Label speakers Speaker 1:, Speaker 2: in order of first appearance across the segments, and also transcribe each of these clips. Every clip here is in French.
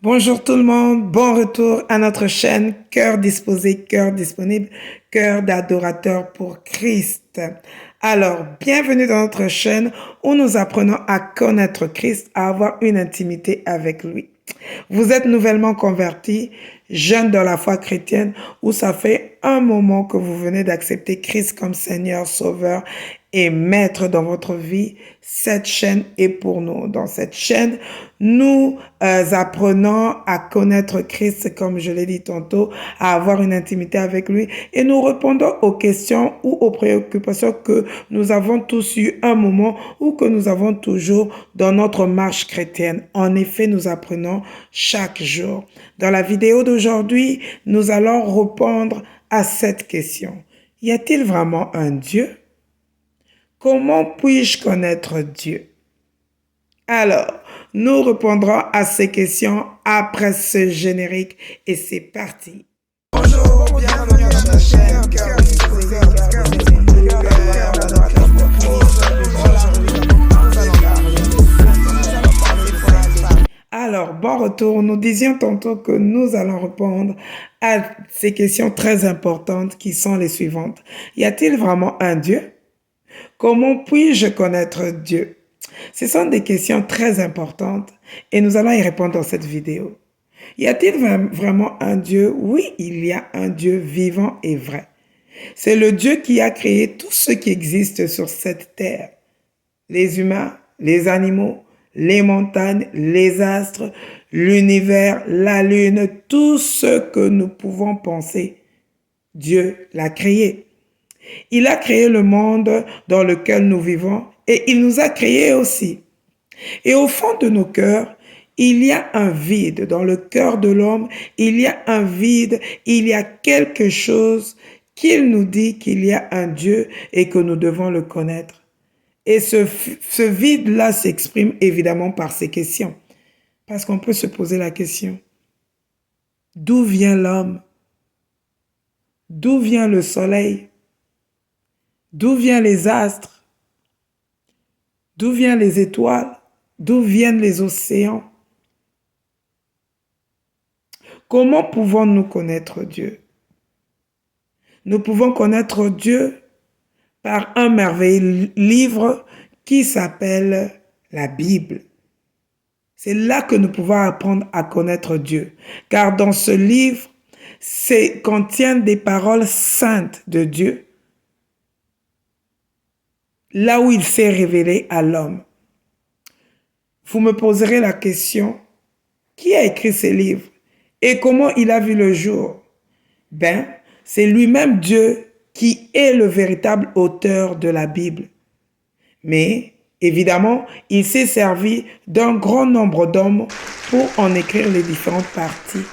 Speaker 1: Bonjour tout le monde, bon retour à notre chaîne Cœur disposé, cœur disponible, cœur d'adorateur pour Christ. Alors, bienvenue dans notre chaîne où nous apprenons à connaître Christ, à avoir une intimité avec lui. Vous êtes nouvellement converti, jeune dans la foi chrétienne, où ça fait un moment que vous venez d'accepter Christ comme Seigneur, Sauveur et Maître dans votre vie. Cette chaîne est pour nous. Dans cette chaîne, nous apprenons à connaître Christ, comme je l'ai dit tantôt, à avoir une intimité avec lui et nous répondons aux questions ou aux préoccupations que nous avons tous eu un moment ou que nous avons toujours dans notre marche chrétienne. En effet, nous apprenons chaque jour. Dans la vidéo d'aujourd'hui, nous allons répondre à cette question. Y a-t-il vraiment un Dieu? Comment puis-je connaître Dieu? Alors, nous répondrons à ces questions après ce générique et c'est parti. Bonjour, bienvenue à ma chaîne Cœur disposé, cœur disponible, cœur d'adorateur pour Christ. Alors, bon retour. Nous disions tantôt que nous allons répondre à ces questions très importantes qui sont les suivantes. Y a-t-il vraiment un Dieu? Comment puis-je connaître Dieu? Ce sont des questions très importantes et nous allons y répondre dans cette vidéo. Y a-t-il vraiment un Dieu? Oui, il y a un Dieu vivant et vrai. C'est le Dieu qui a créé tout ce qui existe sur cette terre. Les humains, les animaux, les montagnes, les astres, l'univers, la lune, tout ce que nous pouvons penser. Dieu l'a créé. Il a créé le monde dans lequel nous vivons et il nous a créés aussi. Et au fond de nos cœurs, il y a un vide. Dans le cœur de l'homme, il y a un vide, il y a quelque chose qui nous dit qu'il y a un Dieu et que nous devons le connaître. Et ce vide-là s'exprime évidemment par ces questions. Parce qu'on peut se poser la question, d'où vient l'homme? D'où vient le soleil? D'où viennent les astres? D'où viennent les étoiles? D'où viennent les océans? Comment pouvons-nous connaître Dieu? Nous pouvons connaître Dieu par un merveilleux livre qui s'appelle la Bible. C'est là que nous pouvons apprendre à connaître Dieu. Car dans ce livre, contient des paroles saintes de Dieu, là où il s'est révélé à l'homme. Vous me poserez la question, qui a écrit ces livres et comment il a vu le jour? Ben, c'est lui-même Dieu qui est le véritable auteur de la Bible. Mais, évidemment, il s'est servi d'un grand nombre d'hommes pour en écrire les différentes parties.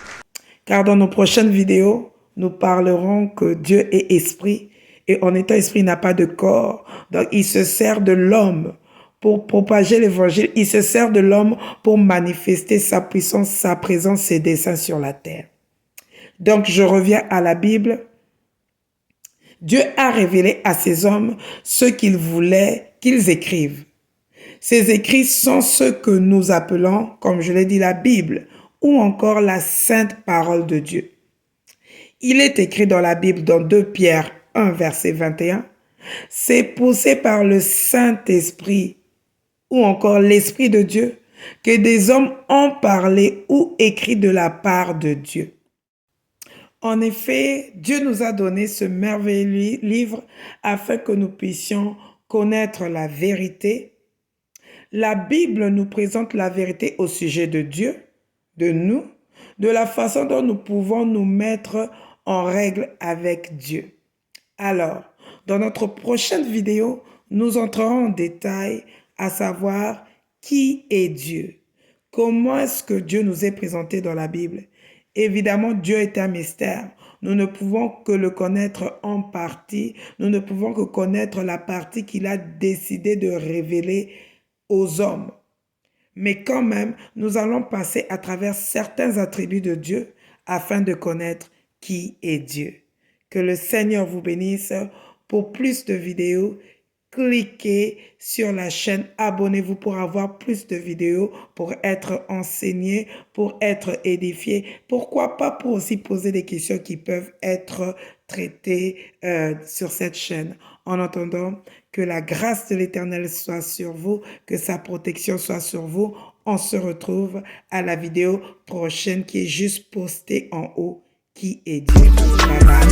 Speaker 1: Car dans nos prochaines vidéos, nous parlerons que Dieu est esprit et en étant esprit, il n'a pas de corps. Donc, il se sert de l'homme pour propager l'évangile. Il se sert de l'homme pour manifester sa puissance, sa présence, ses desseins sur la terre. Donc, je reviens à la Bible. Dieu a révélé à ces hommes ce qu'il voulait qu'ils écrivent. Ces écrits sont ceux que nous appelons, comme je l'ai dit, la Bible ou encore la sainte parole de Dieu. Il est écrit dans la Bible, dans 2 Pierre 1, verset 21, « C'est poussé par le Saint-Esprit ou encore l'Esprit de Dieu que des hommes ont parlé ou écrit de la part de Dieu. » En effet, Dieu nous a donné ce merveilleux livre afin que nous puissions connaître la vérité. La Bible nous présente la vérité au sujet de Dieu, de nous, de la façon dont nous pouvons nous mettre en règle avec Dieu. Alors, dans notre prochaine vidéo, nous entrerons en détail à savoir qui est Dieu. Comment est-ce que Dieu nous est présenté dans la Bible? Évidemment, Dieu est un mystère. Nous ne pouvons que le connaître en partie. Nous ne pouvons que connaître la partie qu'il a décidé de révéler aux hommes. Mais quand même, nous allons passer à travers certains attributs de Dieu afin de connaître qui est Dieu. Que le Seigneur vous bénisse. Pour plus de vidéos, cliquez sur la chaîne, abonnez-vous pour avoir plus de vidéos, pour être enseigné, pour être édifié. Pourquoi pas pour aussi poser des questions qui peuvent être traitées sur cette chaîne. En attendant, que la grâce de l'Éternel soit sur vous, que sa protection soit sur vous. On se retrouve à la vidéo prochaine qui est juste postée en haut, qui est dit. Bye bye.